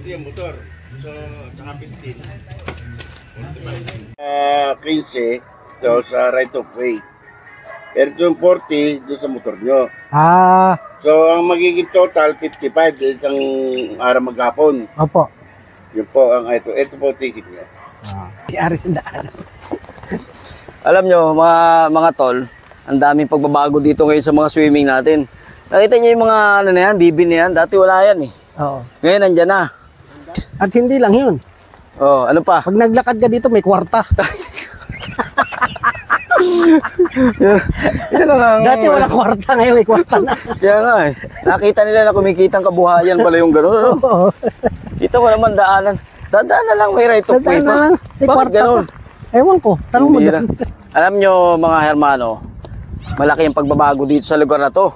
40 ang motor. So, tsaka 15. 15 daw sa right of way. Pero yung 40 doon sa motor nyo. Ah, So, ang magiging total 55 isang araw maghapon. opo. Yun po ang ito. Ito po ticket nyo. Yari na daan. Alam nyo, mga tol, ang daming pagbabago dito ngayon sa mga swimming natin. Nakita nyo yung mga ano na yan, bibi na yan. Dati wala yan eh. Oo. Ngayon nandyan na. At hindi lang yun. Oh, ano pa? Pag naglakad ka dito, may kwarta. Yan ang, Dati wala kwarta, ngayon may kwarta na. Kaya nga eh. Nakita nila na kumikitang kabuhayan pala yung gano'n. Ano? Oo. Kita mo naman daanan. Dadaan na lang may right of way Dadaan na pa. lang, may Bakit kwarta gano'n? pa. Ewan ko, tanong mo Bira. dyan. Alam nyo mga hermano, malaki ang pagbabago dito sa lugar na to.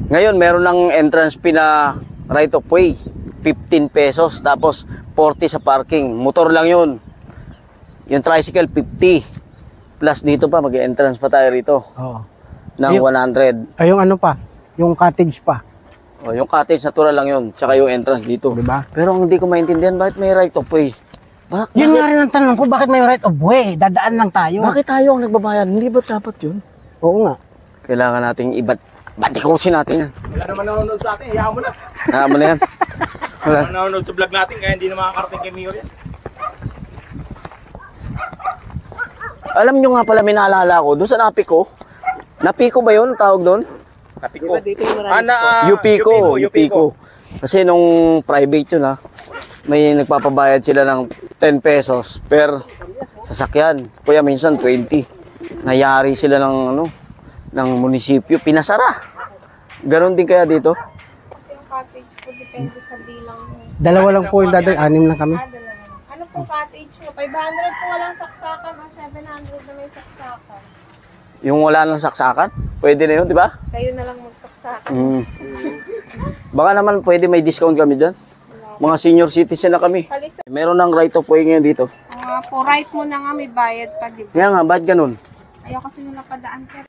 Ngayon meron ng entrance fee na right of way, 15 pesos, tapos 40 sa parking. Motor lang yun. Yung tricycle 50. Plus dito pa, mag-entrance pa tayo rito Oo. ng 100. Ay, yung ano pa, yung cottage pa. O, yung cottage natural lang yun, tsaka yung entrance dito. Diba? Pero ang hindi ko maintindihan, bakit may right of way? Yun nga rin ang tanong ko, bakit may right of way? Dadaan lang tayo. Bakit tayo ang nagbabayad? Hindi ba dapat yun? Oo nga. Kailangan nating batikusin natin yan. Wala naman nanonood sa atin, hayaan mo na. Mo na yan. Wala. Wala nanonood sa vlog natin, kaya hindi na makakarating kay Mio yan. Alam nyo nga pala, may naalala ko, doon sa Napiko. Napiko ba yun, tawag doon? Napiko. Upiko. Kasi nung private yun may nagpapabayad sila ng 10 pesos per sasakyan. Kuya minsan 20. Nayari sila ng munisipyo, pinasara. Ganon din kaya dito? Kasi yung cottage po depende sa bilang mo. Dalawa lang po yung daday, 6 lang kami. Ano po cottage nyo? 500 po walang saksakan o 700 na may saksakan. Yung wala nang saksakan? Pwede na yun, di ba? Kayo na lang magsaksakan. Baka naman pwede may discount kami dyan. Mga senior citizen na kami. Kalisa. Meron ng right of way ngayon dito. Po right mo na nga may bayad pa, di ba? Kaya nga, ba't ganun? Ayaw kasi nila padaan, sir.